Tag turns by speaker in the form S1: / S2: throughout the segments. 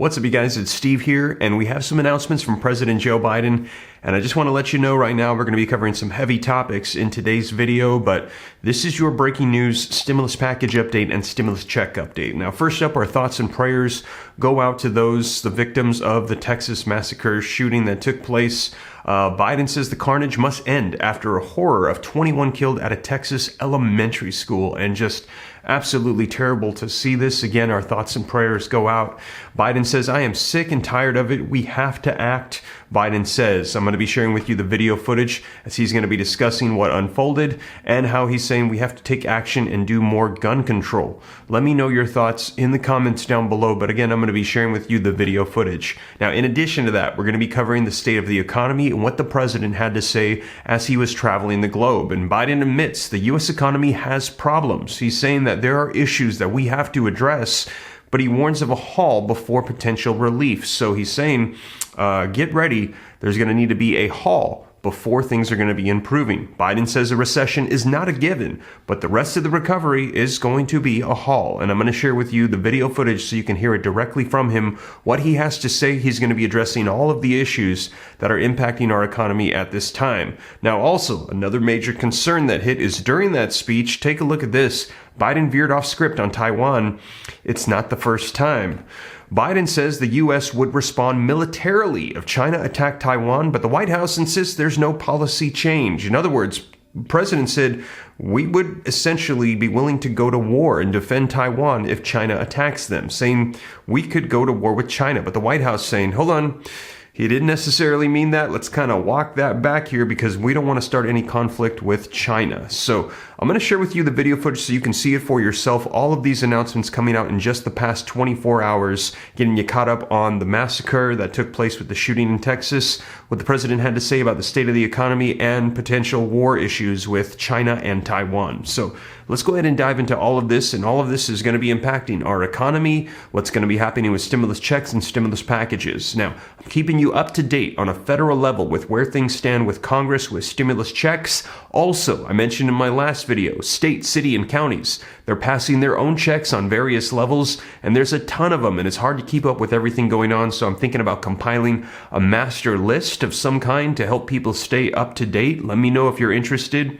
S1: What's up, you guys? It's Steve here, and we have some announcements from President Joe Biden. And I just want to let you know right now we're going to be covering some heavy topics in today's video, but this is your breaking news stimulus package update and stimulus check update. Now, first up, our thoughts and prayers go out to the victims of the Texas massacre shooting that took place. Biden says the carnage must end after a horror of 21 killed at a Texas elementary school, and just absolutely terrible to see this. Again, our thoughts and prayers go out. Biden says, I am sick and tired of it. We have to act. Biden says, I'm going to be sharing with you the video footage as he's going to be discussing what unfolded and how he's saying we have to take action and do more gun control. Let me know your thoughts in the comments down below. But again, I'm going to be sharing with you the video footage. Now, in addition to that, we're going to be covering the state of the economy and what the president had to say as he was traveling the globe. And Biden admits the U.S. economy has problems. He's saying that there are issues that we have to address, but he warns of a halt before potential relief. So he's saying, get ready. There's going to need to be a halt before things are going to be improving. Biden says a recession is not a given, but the rest of the recovery is going to be a halt. And I'm going to share with you the video footage so you can hear it directly from him, what he has to say. He's going to be addressing all of the issues that are impacting our economy at this time. Now, also, another major concern that hit is during that speech, take a look at this. Biden veered off script on Taiwan. It's not the first time. Biden says the U.S. would respond militarily if China attacked Taiwan, but the White House insists there's no policy change. In other words, the president said we would essentially be willing to go to war and defend Taiwan if China attacks them, saying we could go to war with China. But the White House saying, hold on, he didn't necessarily mean that. Let's kind of walk that back here because we don't want to start any conflict with China. So I'm going to share with you the video footage so you can see it for yourself. All of these announcements coming out in just the past 24 hours, getting you caught up on the massacre that took place with the shooting in Texas, what the president had to say about the state of the economy and potential war issues with China and Taiwan. So let's go ahead and dive into all of this, and all of this is going to be impacting our economy, what's going to be happening with stimulus checks and stimulus packages. Now, I'm keeping you up to date on a federal level with where things stand with Congress with stimulus checks. Also, I mentioned in my last video, state, city, and counties, they're passing their own checks on various levels, and there's a ton of them, and it's hard to keep up with everything going on, so I'm thinking about compiling a master list of some kind to help people stay up to date. Let me know if you're interested.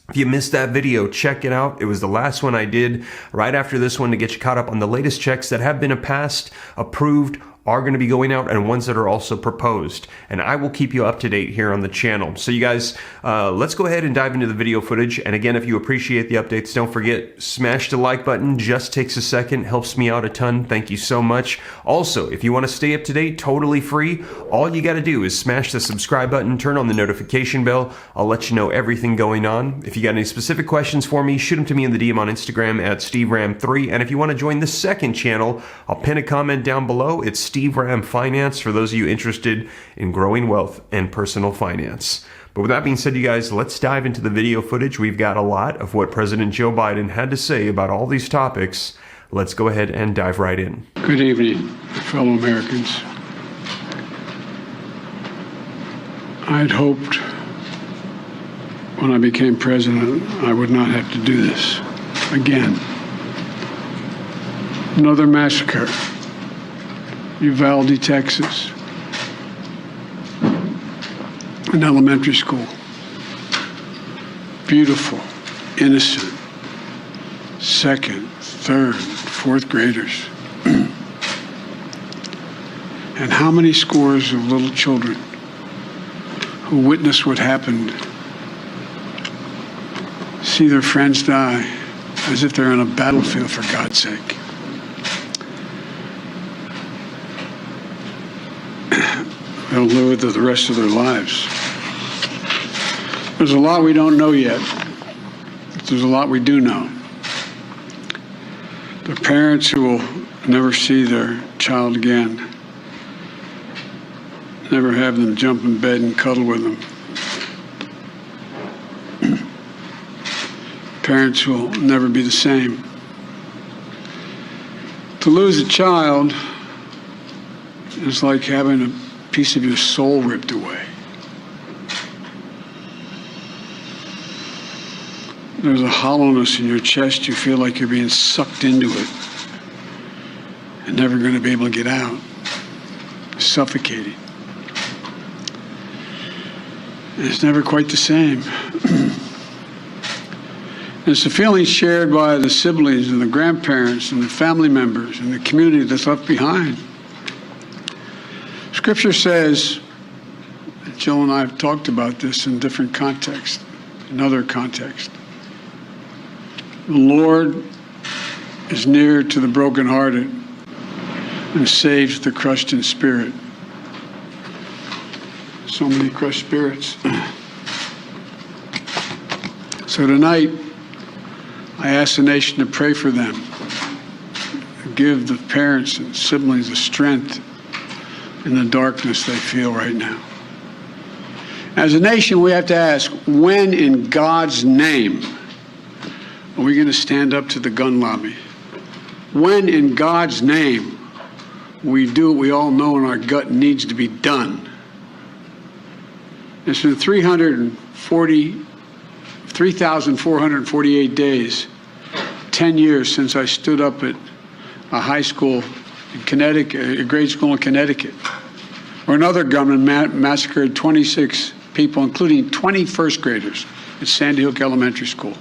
S1: If you missed that video, check it out. It was the last one I did right after this one to get you caught up on the latest checks that have been passed, approved, are going to be going out, and ones that are also proposed. And I will keep you up to date here on the channel. So you guys, let's go ahead and dive into the video footage. And again, if you appreciate the updates, don't forget, smash the like button. Just takes a second, helps me out a ton. Thank you so much. Also, if you want to stay up to date, totally free, all you got to do is smash the subscribe button, turn on the notification bell. I'll let you know everything going on. If you got any specific questions for me, shoot them to me in the DM on Instagram at SteveRam3. And if you want to join the second channel, I'll pin a comment down below. It's Steve Ram Finance for those of you interested in growing wealth and personal finance. But with that being said, you guys, let's dive into the video footage. We've got a lot of what President Joe Biden had to say about all these topics. Let's go ahead and dive right in.
S2: Good evening, fellow Americans. I'd hoped when I became president I would not have to do this again. Another massacre. Uvalde, Texas, an elementary school. Beautiful, innocent, second, third, fourth graders. And how many scores of little children who witnessed what happened see their friends die as if they're on a battlefield, for God's sake. They'll live with the rest of their lives. There's a lot we don't know yet. There's a lot we do know. The parents who will never see their child again, never have them jump in bed and cuddle with them. Parents who will never be the same. To lose a child is like having a piece of your soul ripped away. There's a hollowness in your chest. You feel like you're being sucked into it and never going to be able to get out. suffocating. And it's never quite the same. It's the feeling shared by the siblings and the grandparents and the family members and the community that's left behind. Scripture says, Jill and I have talked about this in different contexts, in other contexts. The Lord is near to the brokenhearted and saves the crushed in spirit. So many crushed spirits. So tonight, I ask the nation to pray for them. Give the parents and siblings the strength in the darkness they feel right now. As a nation, we have to ask, when in God's name are we going to stand up to the gun lobby? When in God's name we do what we all know in our gut needs to be done? It's been 3,448 days, 10 years since I stood up at a high school in Connecticut, a grade school in Connecticut, where another gunman massacred 26 people, including 20 first graders at Sandy Hook Elementary School.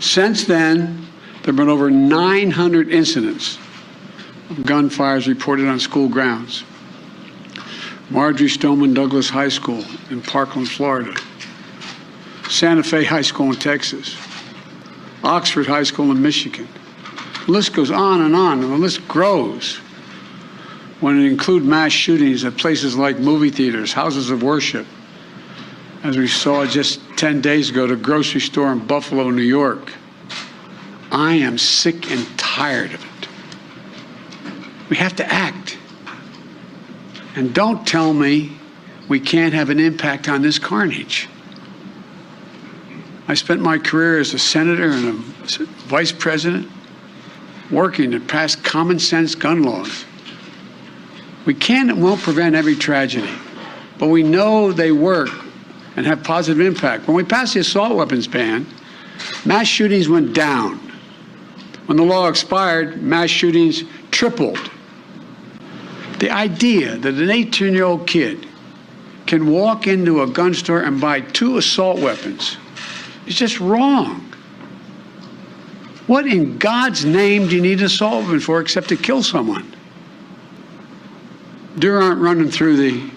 S2: Since then, there have been over 900 incidents of gunfires reported on school grounds. Marjorie Stoneman Douglas High School in Parkland, Florida. Santa Fe High School in Texas. Oxford High School in Michigan. The list goes on, and the list grows when it includes mass shootings at places like movie theaters, houses of worship, as we saw just 10 days ago, the grocery store in Buffalo, New York. I am sick and tired of it. We have to act. And don't tell me we can't have an impact on this carnage. I spent my career as a senator and a vice president working to pass common sense gun laws. We can and won't prevent every tragedy, but we know they work and have positive impact. When we passed the assault weapons ban, mass shootings went down. When the law expired, mass shootings tripled. The idea that an 18-year-old kid can walk into a gun store and buy 2 assault weapons is just wrong. What in God's name do you need an assault weapon for except to kill someone? Deer aren't running through the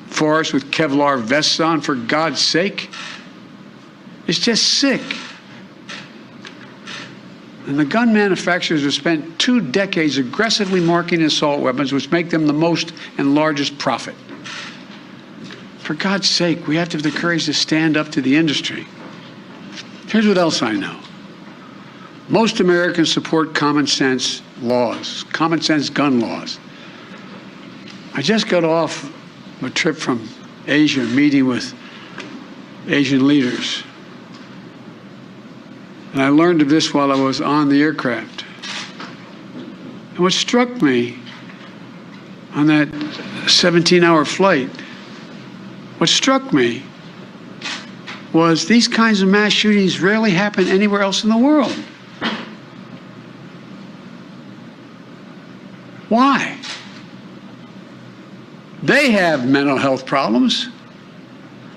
S2: forest with Kevlar vests on, for God's sake. It's just sick. And the gun manufacturers have spent 2 decades aggressively marketing assault weapons, which make them the most and largest profit. For God's sake, we have to have the courage to stand up to the industry. Here's what else I know. Most Americans support common sense laws, common sense gun laws. I just got off a trip from Asia, meeting with Asian leaders. And I learned of this while I was on the aircraft. And what struck me on that 17-hour flight, what struck me was these kinds of mass shootings rarely happen anywhere else in the world. Why? They have mental health problems.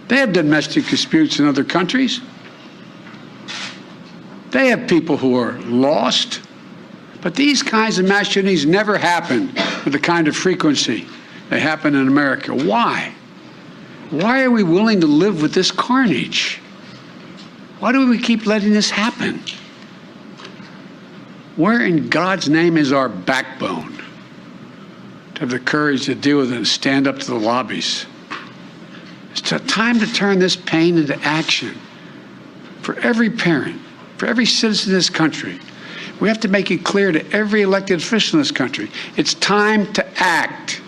S2: They have domestic disputes in other countries. They have people who are lost. But these kinds of mass shootings never happen with the kind of frequency they happen in America. Why? Why are we willing to live with this carnage? Why do we keep letting this happen? Where in God's name is our backbone to have the courage to deal with it and stand up to the lobbies? It's time to turn this pain into action for every parent, for every citizen in this country. We have to make it clear to every elected official in this country, it's time to act.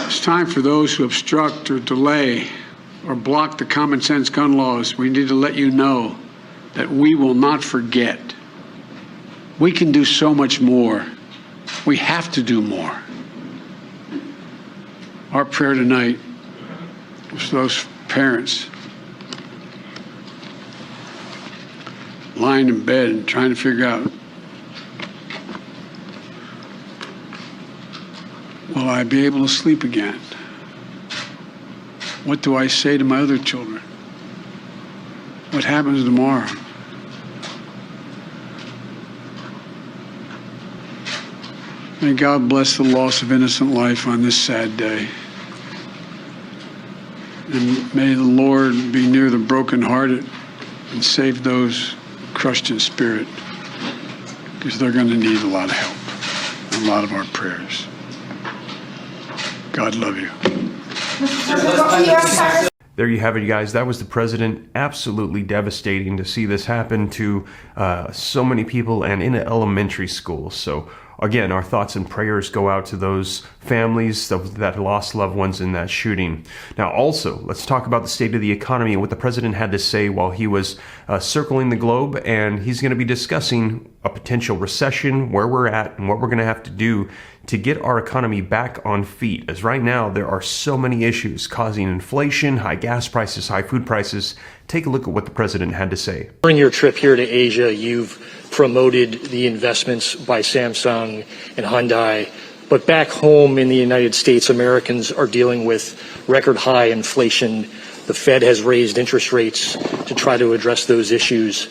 S2: It's time for those who obstruct or delay or block the common sense gun laws. We need to let you know that we will not forget. We can do so much more. We have to do more. Our prayer tonight is for those parents lying in bed and trying to figure out Will I be able to sleep again? What do I say to my other children? What happens tomorrow? May God bless the loss of innocent life on this sad day. And may the Lord be near the brokenhearted and save those crushed in spirit, because they're going to need a lot of help and a lot of our prayers. God love you.
S1: There you have it, you guys. That was the president. Absolutely devastating to see this happen to so many people and in an elementary school. So again, our thoughts and prayers go out to those families that lost loved ones in that shooting. Now, also, let's talk about the state of the economy and what the president had to say while he was circling the globe. And he's going to be discussing a potential recession, where we're at, and what we're going to have to do to get our economy back on feet. As right now, there are so many issues causing inflation, high gas prices, high food prices. Take a look at what the president had to say.
S3: During your trip here to Asia, you've promoted the investments by Samsung and Hyundai. But back home in the United States, Americans are dealing with record high inflation. The Fed has raised interest rates to try to address those issues.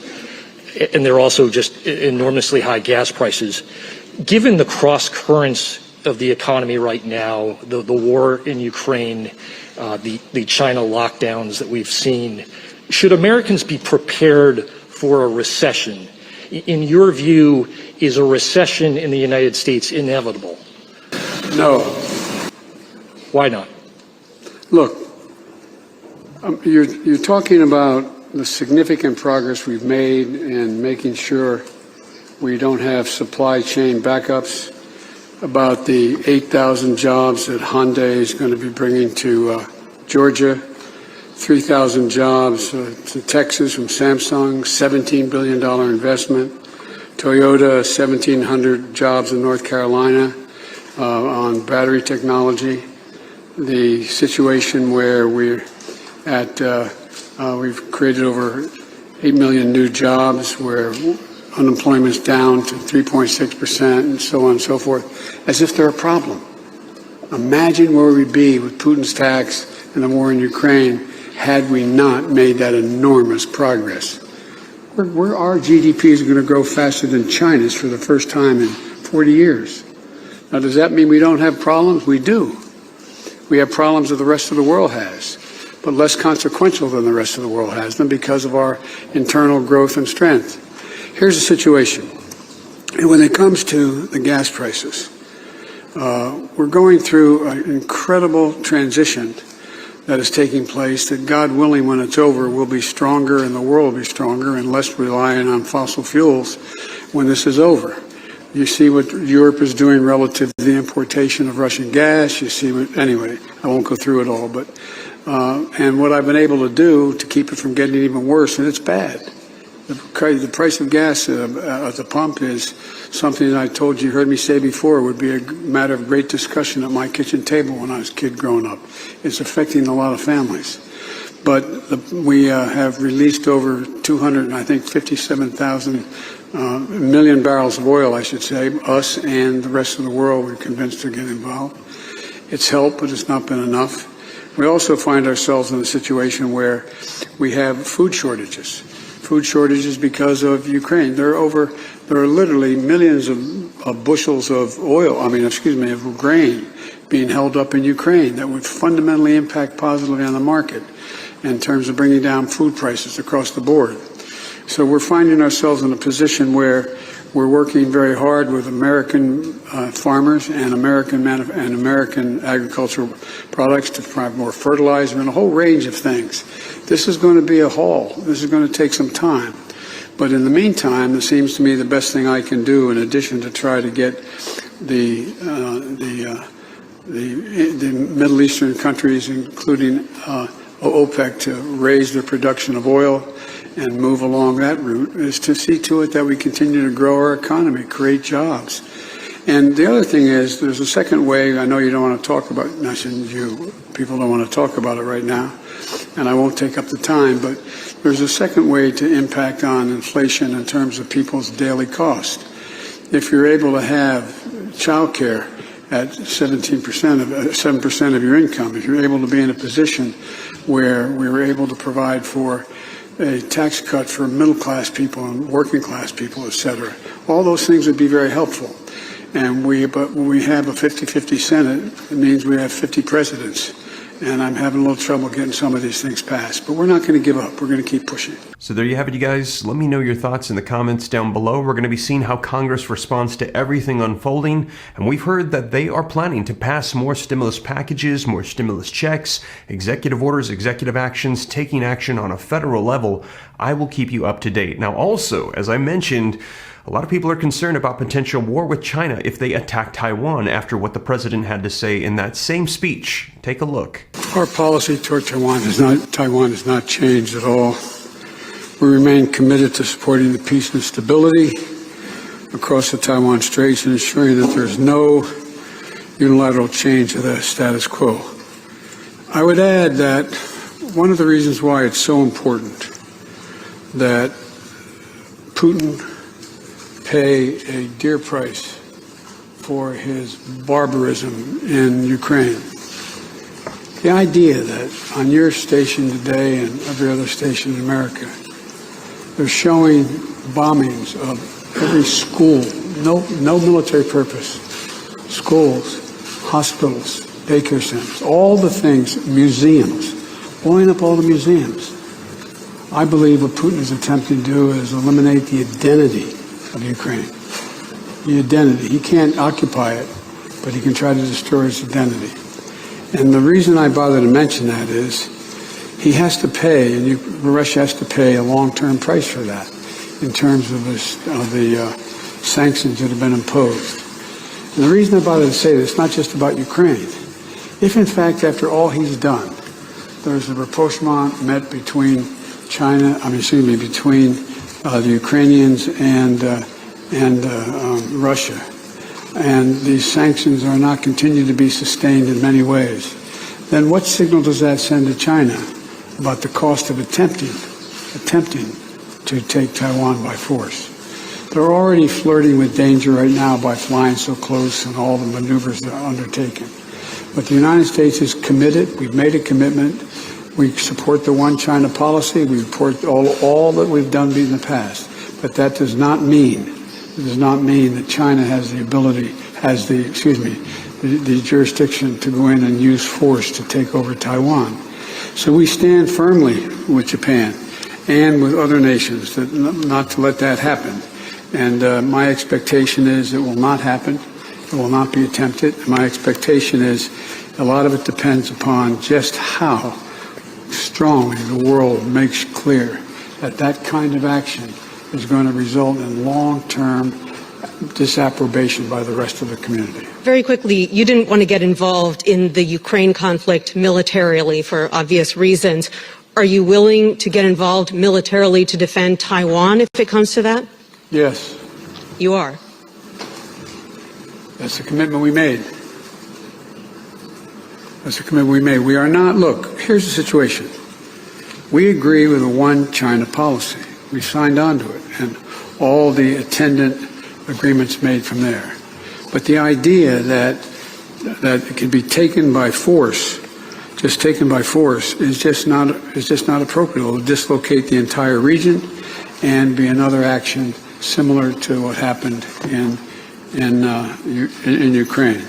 S3: And there are also just enormously high gas prices. Given the cross currents of the economy right now, the war in Ukraine, the China lockdowns that we've seen, should Americans be prepared for a recession? In your view, is a recession in the United States inevitable?
S2: No.
S3: Why not?
S2: Look, you're talking about the significant progress we've made in making sure we don't have supply chain backups, about the 8,000 jobs that Hyundai is going to be bringing to Georgia, 3,000 jobs to Texas from Samsung, $17 billion investment, Toyota, 1,700 jobs in North Carolina on battery technology, the situation where we've created over 8 million new jobs, where unemployment's down to 3.6%, and so on and so forth, as if they're a problem. Imagine where we'd be with Putin's tax and the war in Ukraine had we not made that enormous progress. Where our GDP is going to grow faster than China's for the first time in 40 years. Now, does that mean we don't have problems? We do. We have problems that the rest of the world has, but less consequential than the rest of the world has them because of our internal growth and strength. Here's the situation. And when it comes to the gas prices, we're going through an incredible transition that is taking place that, God willing, when it's over, will be stronger and the world will be stronger and less reliant on fossil fuels when this is over. You see what Europe is doing relative to the importation of Russian gas. You see what, anyway, I won't go through it all, but, and what I've been able to do to keep it from getting even worse, and it's bad. The price of gas at the pump is something that I told you, heard me say before, would be a matter of great discussion at my kitchen table when I was a kid growing up. It's affecting a lot of families. But we have released over 57,000 million barrels of oil, I should say, us and the rest of the world we're convinced to get involved. It's helped, but it's not been enough. We also find ourselves in a situation where we have food shortages. Food shortages because of Ukraine. There are literally millions of bushels of of grain being held up in Ukraine that would fundamentally impact positively on the market in terms of bringing down food prices across the board. So we're finding ourselves in a position where we're working very hard with American farmers and American agricultural products to provide more fertilizer and a whole range of things. This is going to be a haul. This is going to take some time. But in the meantime, it seems to me the best thing I can do, in addition to try to get the Middle Eastern countries, including OPEC, to raise their production of oil and move along that route, is to see to it that we continue to grow our economy, create jobs. And the other thing is, there's a second way. I know you don't want to talk about, people don't want to talk about it right now, and I won't take up the time, but there's a second way to impact on inflation in terms of people's daily cost. If you're able to have child care at 7% of your income, if you're able to be in a position where we were able to provide for a tax cut for middle-class people and working-class people, et cetera, all those things would be very helpful. But when we have a 50-50 Senate, it means we have 50 presidents. And I'm having a little trouble getting some of these things passed. But we're not going to give up. We're going to keep pushing.
S1: So there you have it, you guys. Let me know your thoughts in the comments down below. We're going to be seeing how Congress responds to everything unfolding. And we've heard that they are planning to pass more stimulus packages, more stimulus checks, executive orders, executive actions, taking action on a federal level. I will keep you up to date. Now, also, as I mentioned, a lot of people are concerned about potential war with China if they attack Taiwan after what the president had to say in that same speech. Take a look.
S2: Our policy toward Taiwan has not changed at all. We remain committed to supporting the peace and stability across the Taiwan Straits and ensuring that there's no unilateral change of the status quo. I would add that one of the reasons why it's so important that Putin pay a dear price for his barbarism in Ukraine. The idea that on your station today and every other station in America, they're showing bombings of every school, no military purpose, schools, hospitals, daycare centers, all the things, museums, blowing up all the museums. I believe what Putin is attempting to do is eliminate the identity of Ukraine. The identity. He can't occupy it, but he can try to destroy its identity. And the reason I bother to mention that is he has to pay, and Russia has to pay a long-term price for that in terms of the sanctions that have been imposed. And the reason I bother to say this, it's not just about Ukraine. If, in fact, after all he's done, there's a rapprochement met between between the Ukrainians and Russia, and these sanctions are not continue to be sustained in many ways, then what signal does that send to China about the cost of attempting to take Taiwan by force? They're already flirting with danger right now by flying so close and all the maneuvers that are undertaken. But the United States is committed. We've made a commitment. We support the one China policy. We support all that we've done in the past. But that does not mean that China has the jurisdiction to go in and use force to take over Taiwan. So we stand firmly with Japan and with other nations not to let that happen. And my expectation is it will not happen. It will not be attempted. My expectation is a lot of it depends upon just how strongly the world makes clear that that kind of action is going to result in long-term disapprobation by the rest of the community.
S4: Very quickly, you didn't want to get involved in the Ukraine conflict militarily for obvious reasons. Are you willing to get involved militarily to defend Taiwan if it comes to that?
S2: Yes.
S4: You are?
S2: That's the commitment we made. That's the commitment we made. We are not, look, here's the situation. We agree with the one China policy. We signed on to it and all the attendant agreements made from there. But the idea that it can be taken by force, just taken by force, is just not appropriate. It will dislocate the entire region and be another action similar to what happened in Ukraine.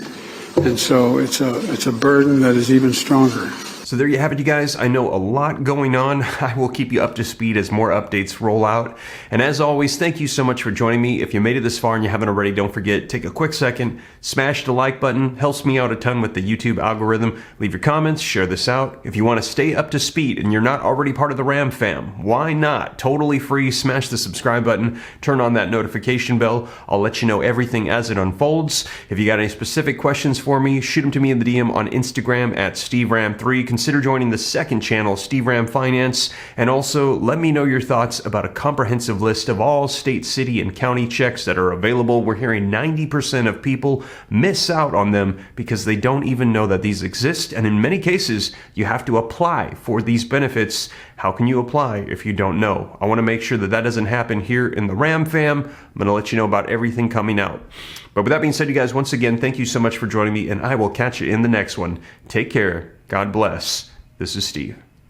S2: And so it's a burden that is even stronger.
S1: So there you have it, you guys. I know a lot going on. I will keep you up to speed as more updates roll out. And as always, thank you so much for joining me. If you made it this far and you haven't already, don't forget, take a quick second, smash the like button. Helps me out a ton with the YouTube algorithm. Leave your comments, share this out. If you want to stay up to speed and you're not already part of the Ram fam, why not? Totally free. Smash the subscribe button. Turn on that notification bell. I'll let you know everything as it unfolds. If you got any specific questions for me, shoot them to me in the DM on Instagram at SteveRam3. Consider joining the second channel, Steve Ram Finance, and also let me know your thoughts about a comprehensive list of all state, city, and county checks that are available. We're hearing 90% of people miss out on them because they don't even know that these exist, and in many cases, you have to apply for these benefits. How can you apply if you don't know? I want to make sure that that doesn't happen here in the Ram fam. I'm going to let you know about everything coming out. But with that being said, you guys, once again, thank you so much for joining me, and I will catch you in the next one. Take care. God bless. This is Steve.